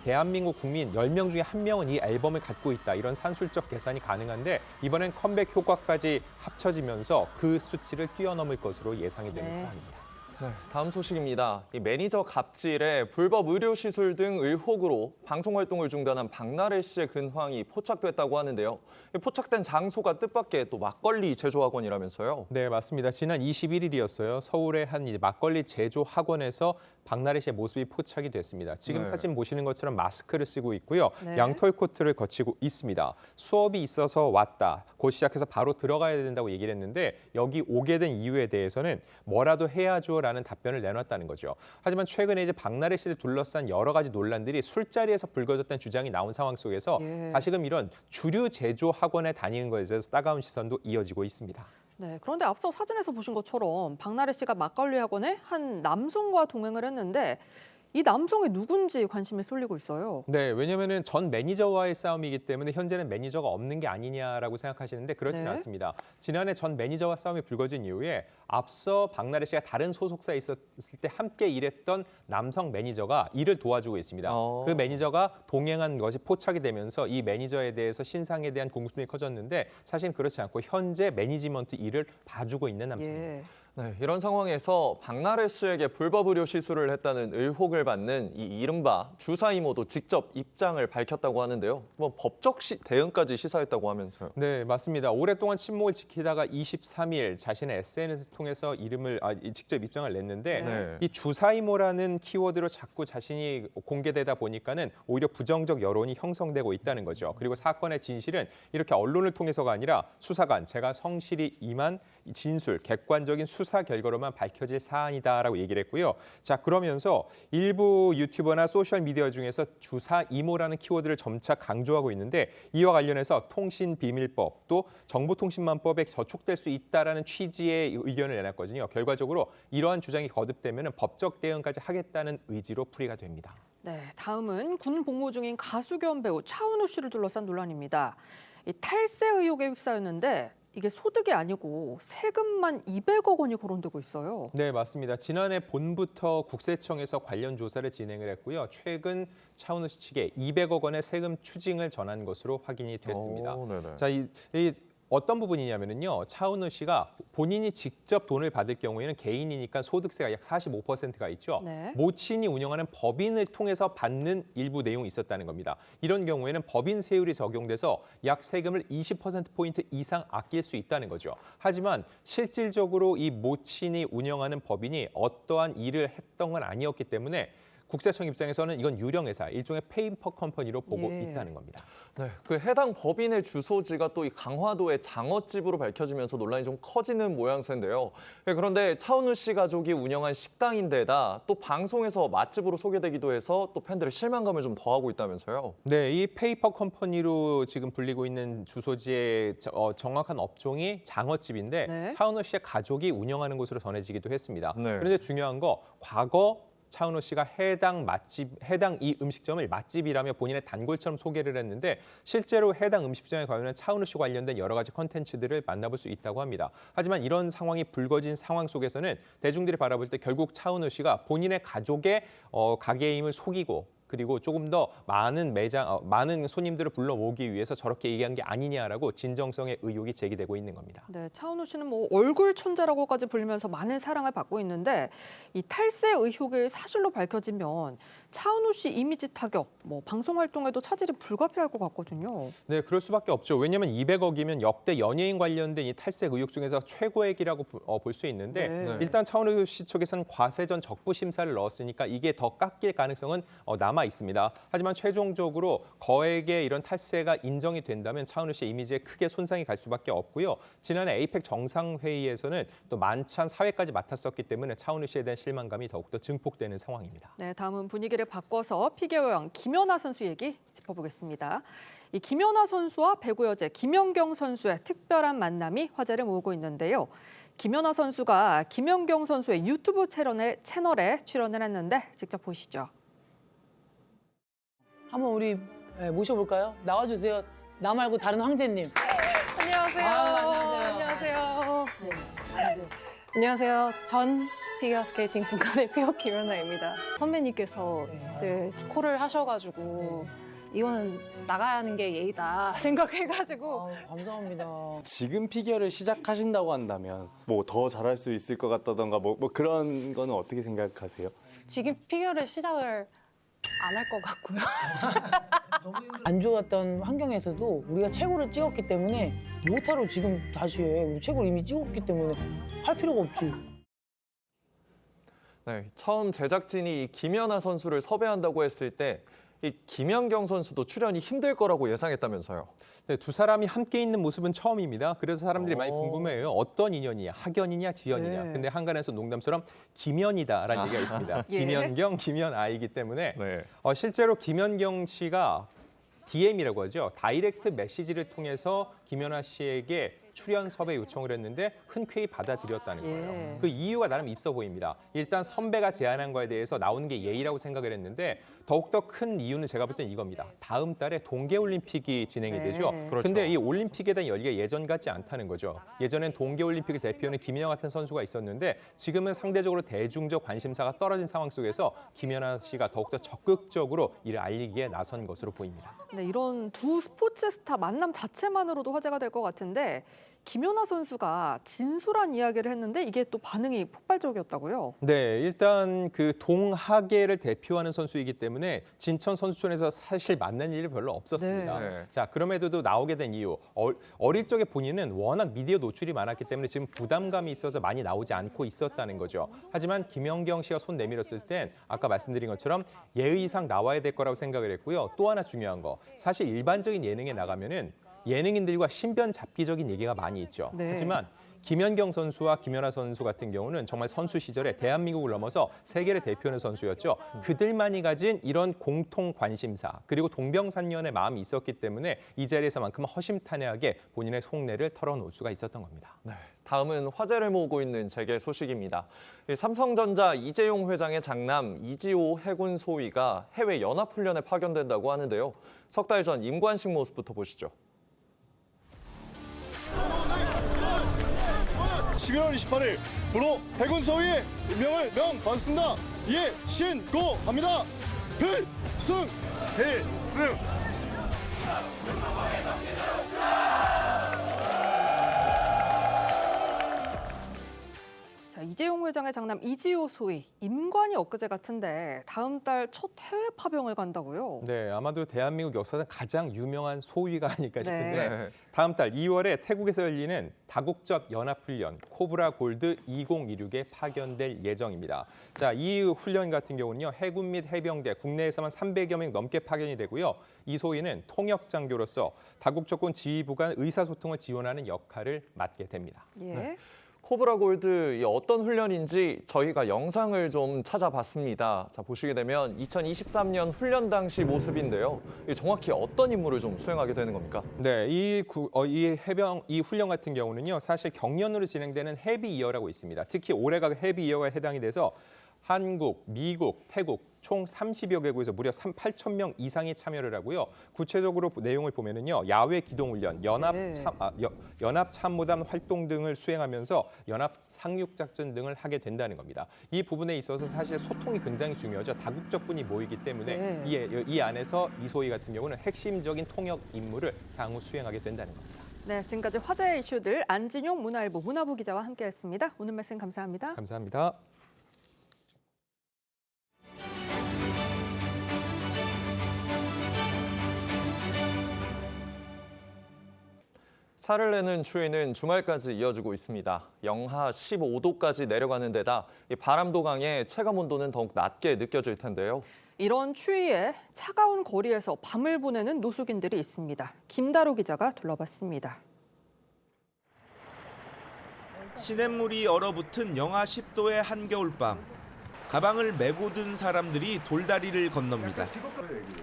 대한민국 국민 10명 중에 1명은 이 앨범을 갖고 있다. 이런 산술적 계산이 가능한데 이번엔 컴백 효과까지 합쳐지면서 그 수치를 뛰어넘을 것으로 예상이 되는 상황입니다. 네, 다음 소식입니다. 이 매니저 갑질에 불법 의료 시술 등 의혹으로 방송 활동을 중단한 박나래 씨의 근황이 포착됐다고 하는데요. 포착된 장소가 뜻밖의 또 막걸리 제조 학원이라면서요. 네, 맞습니다. 지난 21일이었어요. 서울의 한 막걸리 제조 학원에서 박나래 씨의 모습이 포착이 됐습니다. 지금 네. 사진 보시는 것처럼 마스크를 쓰고 있고요. 네. 양털 코트를 거치고 있습니다. 수업이 있어서 왔다. 곧 시작해서 바로 들어가야 된다고 얘기를 했는데 여기 오게 된 이유에 대해서는 뭐라도 해야죠라는 답변을 내놨다는 거죠. 하지만 최근에 이제 박나래 씨를 둘러싼 여러 가지 논란들이 술자리에서 불거졌다는 주장이 나온 상황 속에서 다시금 이런 주류 제조 학원에 다니는 것에 대해서 따가운 시선도 이어지고 있습니다. 네, 그런데 앞서 사진에서 보신 것처럼 박나래 씨가 막걸리 학원에 한 남성과 동행을 했는데 이 남성이 누군지 관심이 쏠리고 있어요. 네, 왜냐면은 전 매니저와의 싸움이기 때문에 현재는 매니저가 없는 게 아니냐라고 생각하시는데 그렇지는 네. 않습니다. 지난해 전 매니저와 싸움이 불거진 이후에 앞서 박나래 씨가 다른 소속사에 있었을 때 함께 일했던 남성 매니저가 일을 도와주고 있습니다. 그 매니저가 동행한 것이 포착이 되면서 이 매니저에 대해서 신상에 대한 공분이 커졌는데 사실 그렇지 않고 현재 매니지먼트 일을 봐주고 있는 남성입니다. 네, 이런 상황에서 박나래 씨에게 불법 의료 시술을 했다는 의혹을 받는 이 이른바 주사 이모도 직접 입장을 밝혔다고 하는데요. 법적 대응까지 시사했다고 하면서요. 네, 맞습니다. 오랫동안 침묵을 지키다가 23일 자신의 SNS를 통해서 직접 입장을 냈는데 네. 이 주사이모라는 키워드로 자꾸 자신이 공개되다 보니까는 오히려 부정적 여론이 형성되고 있다는 거죠. 그리고 사건의 진실은 이렇게 언론을 통해서가 아니라 수사관, 제가 성실히 임한 진술, 객관적인 수사 결과로만 밝혀질 사안이다라고 얘기를 했고요. 자, 그러면서 일부 유튜버나 소셜 미디어 중에서 주사 이모라는 키워드를 점차 강조하고 있는데 이와 관련해서 통신비밀법 또 정보통신망법에 저촉될 수 있다라는 취지의 의견을 내놨거든요. 결과적으로 이러한 주장이 거듭되면 법적 대응까지 하겠다는 의지로 풀이가 됩니다. 네, 다음은 군 복무 중인 가수 겸 배우 차은우 씨를 둘러싼 논란입니다. 이 탈세 의혹에 휩싸였는데 이게 소득이 아니고 세금만 200억 원이 거론되고 있어요. 네, 맞습니다. 지난해 봄부터 국세청에서 관련 조사를 진행을 했고요. 최근 차은우 씨 측에 200억 원의 세금 추징을 전한 것으로 확인이 됐습니다. 자, 어떤 부분이냐면요. 차은우 씨가 본인이 직접 돈을 받을 경우에는 개인이니까 소득세가 약 45%가 있죠. 네. 모친이 운영하는 법인을 통해서 받는 일부 내용이 있었다는 겁니다. 이런 경우에는 법인 세율이 적용돼서 약 세금을 20%포인트 이상 아낄 수 있다는 거죠. 하지만 실질적으로 이 모친이 운영하는 법인이 어떠한 일을 했던 건 아니었기 때문에 국세청 입장에서는 이건 유령회사, 일종의 페이퍼 컴퍼니로 보고 있다는 겁니다. 네, 그 해당 법인의 주소지가 또 이 강화도의 장어집으로 밝혀지면서 논란이 좀 커지는 모양새인데요. 네, 그런데 차은우 씨 가족이 운영한 식당인데다 또 방송에서 맛집으로 소개되기도 해서 또 팬들의 실망감을 좀 더하고 있다면서요. 네, 이 페이퍼 컴퍼니로 지금 불리고 있는 주소지의 정확한 업종이 장어집인데 차은우 씨의 가족이 운영하는 곳으로 전해지기도 했습니다. 그런데 중요한 거 과거 차은우 씨가 해당 이 음식점을 맛집이라며 본인의 단골처럼 소개를 했는데 실제로 해당 음식점에 가면 차은우 씨 관련된 여러 가지 컨텐츠들을 만나볼 수 있다고 합니다. 하지만 이런 상황이 불거진 상황 속에서는 대중들이 바라볼 때 결국 차은우 씨가 본인의 가족의 가게의 힘을 속이고 그리고 조금 더 많은 손님들을 불러 모으기 위해서 저렇게 얘기한 게 아니냐라고 진정성의 의혹이 제기되고 있는 겁니다. 네, 차은우 씨는 뭐 얼굴 천재라고까지 불리면서 많은 사랑을 받고 있는데 이 탈세 의혹이 사실로 밝혀지면 차은우 씨 이미지 타격, 뭐 방송 활동에도 차질이 불가피할 것 같거든요. 네, 그럴 수밖에 없죠. 왜냐하면 200억이면 역대 연예인 관련된 이 탈세 의혹 중에서 최고액이라고 볼 수 있는데 네. 일단 차은우 씨 쪽에서는 과세전 적부 심사를 넣었으니까 이게 더 깎일 가능성은 남아 있습니다. 하지만 최종적으로 거액의 이런 탈세가 인정이 된다면 차은우 씨의 이미지에 크게 손상이 갈 수밖에 없고요. 지난해 에이펙 정상회의에서는 또 만찬 사회까지 맡았었기 때문에 차은우 씨에 대한 실망감이 더욱더 증폭되는 상황입니다. 네, 다음은 분위기를 바꿔서 피겨여왕 김연아 선수 얘기 짚어보겠습니다. 이 김연아 선수와 배구 여제 김연경 선수의 특별한 만남이 화제를 모으고 있는데요. 김연아 선수가 김연경 선수의 유튜브 채널에 출연을 했는데 직접 보시죠. 한번 우리 모셔볼까요? 나와주세요. 나 말고 다른 황제님. 안녕하세요. 안녕하세요. 네, 안녕하세요. 전 피겨스케이팅 국가대표 김연아입니다. 선배님께서 이제 콜을 하셔가지고 이거는 나가야 하는 게 예의다 생각해가지고 감사합니다. 지금 피겨를 시작하신다고 한다면 뭐 더 잘할 수 있을 것 같다던가 뭐 그런 거는 어떻게 생각하세요? 지금 피겨를 시작을 안 할 것 같고요. 안 좋았던 환경에서도 우리가 최고를 찍었기 때문에 못하러 지금 다시 해. 우리 최고를 이미 찍었기 때문에 할 필요가 없지. 네, 처음 제작진이 이 김연아 선수를 섭외한다고 했을 때 이 김연경 선수도 출연이 힘들 거라고 예상했다면서요. 네, 두 사람이 함께 있는 모습은 처음입니다. 그래서 사람들이 많이 궁금해해요. 어떤 인연이냐, 학연이냐, 지연이냐. 네. 근데 한간에서 농담처럼 김연이다라는 얘기가 있습니다. 예. 김연경, 김연아이기 때문에 네. 실제로 김연경 씨가 DM이라고 하죠. 다이렉트 메시지를 통해서 김연아 씨에게 출연 섭외 요청을 했는데 흔쾌히 받아들였다는 거예요. 예. 그 이유가 나름 있어 보입니다. 일단 선배가 제안한 거에 대해서 나오는 게 예의라고 생각을 했는데 더욱더 큰 이유는 제가 볼 땐 이겁니다. 다음 달에 동계올림픽이 진행이 네. 되죠. 그렇죠. 근데 이 올림픽에 대한 열기가 예전 같지 않다는 거죠. 예전엔 동계올림픽을 대표하는 김연아 같은 선수가 있었는데 지금은 상대적으로 대중적 관심사가 떨어진 상황 속에서 김연아 씨가 더욱더 적극적으로 이를 알리기에 나선 것으로 보입니다. 네, 이런 두 스포츠 스타 만남 자체만으로도 화제가 될 것 같은데 김연아 선수가 진솔한 이야기를 했는데 이게 또 반응이 폭발적이었다고요? 네, 일단 그 동하계를 대표하는 선수이기 때문에 진천 선수촌에서 사실 만난 일이 별로 없었습니다. 네. 자, 그럼에도 나오게 된 이유, 어릴 적에 본인은 워낙 미디어 노출이 많았기 때문에 지금 부담감이 있어서 많이 나오지 않고 있었다는 거죠. 하지만 김연경 씨가 손 내밀었을 땐 아까 말씀드린 것처럼 예의상 나와야 될 거라고 생각을 했고요. 또 하나 중요한 거, 사실 일반적인 예능에 나가면은 예능인들과 신변 잡기적인 얘기가 많이 있죠. 네. 하지만 김연경 선수와 김연아 선수 같은 경우는 정말 선수 시절에 대한민국을 넘어서 세계를 대표하는 선수였죠. 그들만이 가진 이런 공통 관심사 그리고 동병상련의 마음이 있었기 때문에 이 자리에서만큼 허심탄회하게 본인의 속내를 털어놓을 수가 있었던 겁니다. 네, 다음은 화제를 모으고 있는 재계 소식입니다. 삼성전자 이재용 회장의 장남 이지호 해군 소위가 해외 연합훈련에 파견된다고 하는데요. 석 달 전 임관식 모습부터 보시죠. 11월 28일 부로 해군 소위의 임명을 명받습니다. 예신고합니다. 필승! 필승! 자, 이재용 회장의 장남 이지호 소위 임관이 엊그제 같은데 다음 달 첫 해외 파병을 간다고요? 네, 아마도 대한민국 역사상 가장 유명한 소위가 아닐까 싶은데 네. 다음 달 2월에 태국에서 열리는 다국적 연합훈련 코브라 골드 2026에 파견될 예정입니다. 자, 이 훈련 같은 경우는요. 해군 및 해병대 국내에서만 300여 명 넘게 파견이 되고요. 이 소위는 통역 장교로서 다국적군 지휘부 간 의사소통을 지원하는 역할을 맡게 됩니다. 예. 네. 코브라 골드 어떤 훈련인지 저희가 영상을 좀 찾아봤습니다. 자, 보시게 되면 2023년 훈련 당시 모습인데요. 정확히 어떤 임무를 좀 수행하게 되는 겁니까? 네, 이 훈련 같은 경우는요. 사실 경연으로 진행되는 헤비 이어라고 있습니다. 특히 올해가 헤비 이어가 해당이 돼서 한국, 미국, 태국 총 30여 개국에서 무려 8천 명 이상이 참여를 하고요. 구체적으로 내용을 보면은요, 야외 기동훈련, 연합 참모단 활동 등을 수행하면서 연합 상륙작전 등을 하게 된다는 겁니다. 이 부분에 있어서 사실 소통이 굉장히 중요하죠. 다국적분이 모이기 때문에 이 안에서 이 소위 같은 경우는 핵심적인 통역 임무를 향후 수행하게 된다는 겁니다. 네, 지금까지 화제의 이슈들 안진용 문화일보 문화부 기자와 함께했습니다. 오늘 말씀 감사합니다. 감사합니다. 살을 내는 추위는 주말까지 이어지고 있습니다. 영하 15도까지 내려가는 데다 바람도 강해 체감 온도는 더욱 낮게 느껴질 텐데요. 이런 추위에 차가운 거리에서 밤을 보내는 노숙인들이 있습니다. 김다로 기자가 둘러봤습니다. 시냇물이 얼어붙은 영하 10도의 한겨울밤. 가방을 메고 든 사람들이 돌다리를 건넙니다.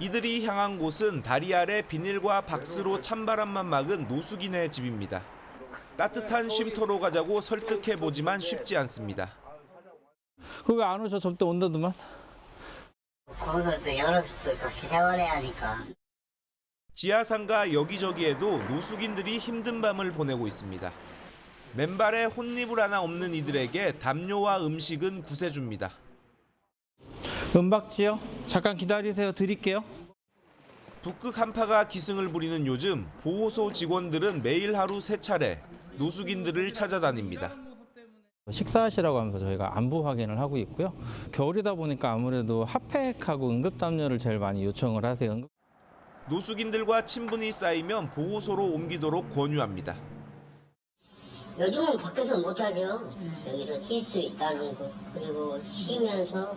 이들이 향한 곳은 다리 아래 비닐과 박스로 찬바람만 막은 노숙인의 집입니다. 따뜻한 쉼터로 가자고 설득해보지만 쉽지 않습니다. 왜 안 오셔? 접대 온다더만. 건설도 열었으니까 생활해야 하니까. 지하상가 여기저기에도 노숙인들이 힘든 밤을 보내고 있습니다. 맨발에 혼잎을 하나 없는 이들에게 담요와 음식은 구세줍니다. 은박지요? 잠깐 기다리세요. 드릴게요. 북극 한파가 기승을 부리는 요즘 보호소 직원들은 매일 하루 3차례 노숙인들을 찾아다닙니다. 식사하시라고 하면서 저희가 안부 확인을 하고 있고요. 겨울이다 보니까 아무래도 핫팩하고 응급담요를 제일 많이 요청을 하세요. 노숙인들과 친분이 쌓이면 보호소로 옮기도록 권유합니다. 요즘은 밖에서 못하죠. 여기서 쉴 수 있다는 거. 그리고 쉬면서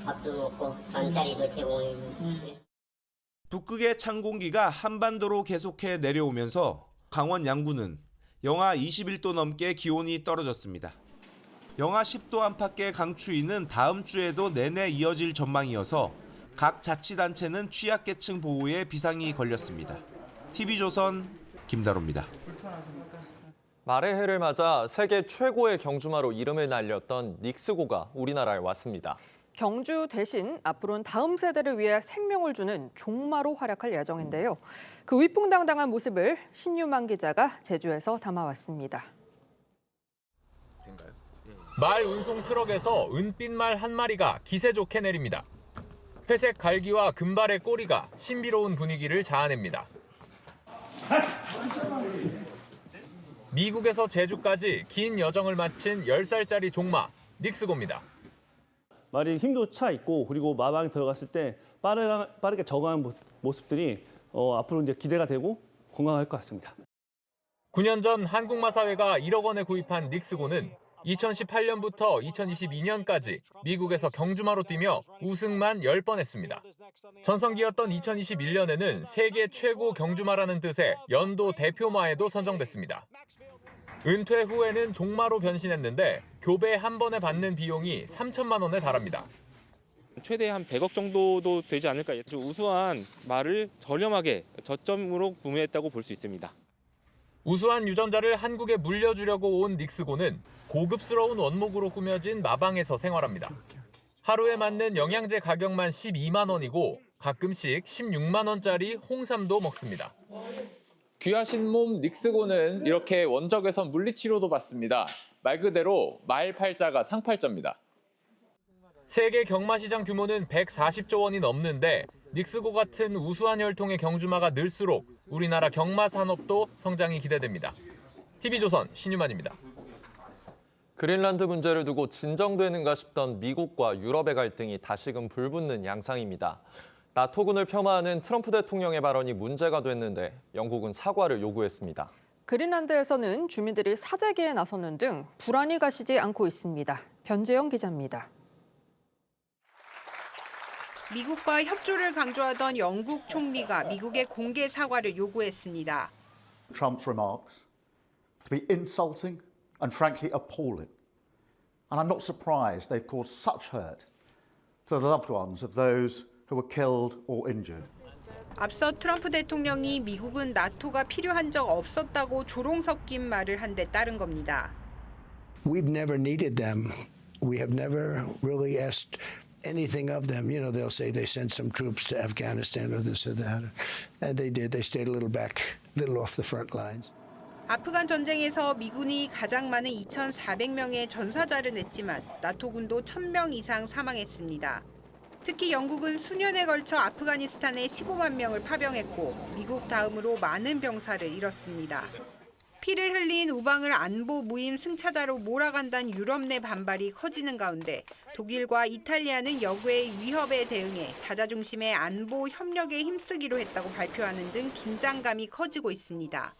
밥도 먹고 잠자리도 제공해주고. 북극의 찬 공기가 한반도로 계속해 내려오면서 강원 양구는 영하 21도 넘게 기온이 떨어졌습니다. 영하 10도 안팎의 강추위는 다음 주에도 내내 이어질 전망이어서 각 자치단체는 취약계층 보호에 비상이 걸렸습니다. TV조선 김다로입니다. 말의 해를 맞아 세계 최고의 경주마로 이름을 날렸던 닉스고가 우리나라에 왔습니다. 경주 대신 앞으로는 다음 세대를 위해 생명을 주는 종마로 활약할 예정인데요. 그 위풍당당한 모습을 신유만 기자가 제주에서 담아왔습니다. 말 운송 트럭에서 은빛 말 한 마리가 기세 좋게 내립니다. 회색 갈기와 금발의 꼬리가 신비로운 분위기를 자아냅니다. 미국에서 제주까지 긴 여정을 마친 10살짜리 종마 닉스고입니다. 말이 힘도 차 있고 그리고 마방에 들어갔을 때 빠르게 적응하는 모습들이 앞으로 이제 기대가 되고 건강할 것 같습니다. 9년 전 한국마사회가 1억 원에 구입한 닉스고는 2018년부터 2022년까지 미국에서 경주마로 뛰며 우승만 10번 했습니다. 전성기였던 2021년에는 세계 최고 경주마라는 뜻의 연도 대표마에도 선정됐습니다. 은퇴 후에는 종마로 변신했는데 교배 한 번에 받는 비용이 3천만 원에 달합니다. 최대 한 100억 정도도 되지 않을까. 아주 우수한 말을 저렴하게 저점으로 구매했다고 볼 수 있습니다. 우수한 유전자를 한국에 물려주려고 온 닉스고는 고급스러운 원목으로 꾸며진 마방에서 생활합니다. 하루에 맞는 영양제 가격만 12만 원이고 가끔씩 16만 원짜리 홍삼도 먹습니다. 귀하신 몸 닉스고는 이렇게 원적외선 물리치료도 받습니다. 말 그대로 말 팔자가 상팔자입니다. 세계 경마시장 규모는 140조 원이 넘는데 닉스고 같은 우수한 혈통의 경주마가 늘수록 우리나라 경마 산업도 성장이 기대됩니다. TV조선 신유만입니다. 그린란드 문제를 두고 진정되는가 싶던 미국과 유럽의 갈등이 다시금 불붙는 양상입니다. 나토군을 폄하하는 트럼프 대통령의 발언이 문제가 됐는데 영국은 사과를 요구했습니다. 그린란드에서는 주민들이 사재기에 나서는 등 불안이 가시지 않고 있습니다. 변재영 기자입니다. 미국과 협조를 강조하던 영국 총리가 미국의 공개 사과를 요구했습니다. Trump's remarks to be insulting and frankly appalling. And I'm not surprised they've caused such hurt to the loved ones of those who were killed or injured. 앞서 트럼프 대통령이 미국은 나토가 필요한 적 없었다고 조롱 섞인 말을 한 데 따른 겁니다. We've never needed them We have never really asked anything of them. You know, they'll say they sent some troops to Afghanistan or this or that. And they did. They stayed a little back, a little off the front lines. 아프간 전쟁에서 미군이 가장 많은 2,400명의 전사자를 냈지만 나토군도 1,000명 이상 사망했습니다. 특히 영국은 수년에 걸쳐 아프가니스탄에 15만 명을 파병했고 미국 다음으로 많은 병사를 잃었습니다. 피를 흘린 우방을 안보 무임 승차자로 몰아간다는 유럽 내 반발이 커지는 가운데 독일과 이탈리아는 여구의 위협에 대응해 다자 중심의 안보 협력에 힘쓰기로 했다고 발표하는 등 긴장감이 커지고 있습니다.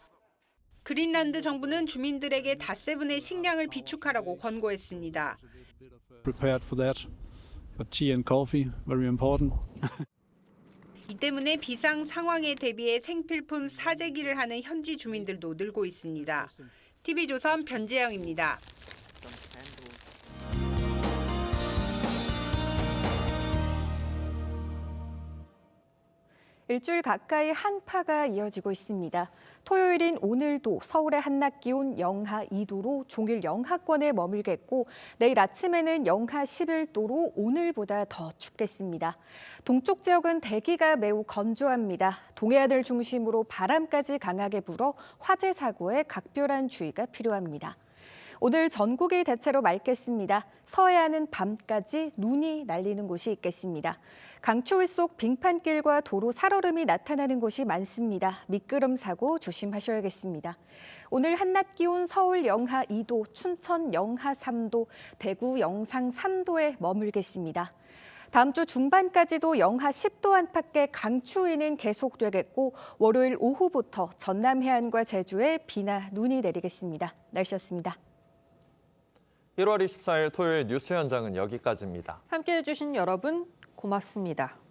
그린란드 정부는 주민들에게 닷새분의 식량을 비축하라고 권고했습니다. Prepared for that. But tea and coffee, very important. 이 때문에 비상 상황에 대비해 생필품 사재기를 하는 현지 주민들도 늘고 있습니다. TV조선 변재영입니다. 일주일 가까이 한파가 이어지고 있습니다. 토요일인 오늘도 서울의 한낮 기온 영하 2도로 종일 영하권에 머물겠고 내일 아침에는 영하 11도로 오늘보다 더 춥겠습니다. 동쪽 지역은 대기가 매우 건조합니다. 동해안을 중심으로 바람까지 강하게 불어 화재 사고에 각별한 주의가 필요합니다. 오늘 전국이 대체로 맑겠습니다. 서해안은 밤까지 눈이 날리는 곳이 있겠습니다. 강추위 속 빙판길과 도로 살얼음이 나타나는 곳이 많습니다. 미끄럼 사고 조심하셔야겠습니다. 오늘 한낮 기온 서울 영하 2도, 춘천 영하 3도, 대구 영상 3도에 머물겠습니다. 다음 주 중반까지도 영하 10도 안팎의 강추위는 계속되겠고 월요일 오후부터 전남 해안과 제주에 비나 눈이 내리겠습니다. 날씨였습니다. 1월 24일 토요일 뉴스 현장은 여기까지입니다. 함께해 주신 여러분 고맙습니다.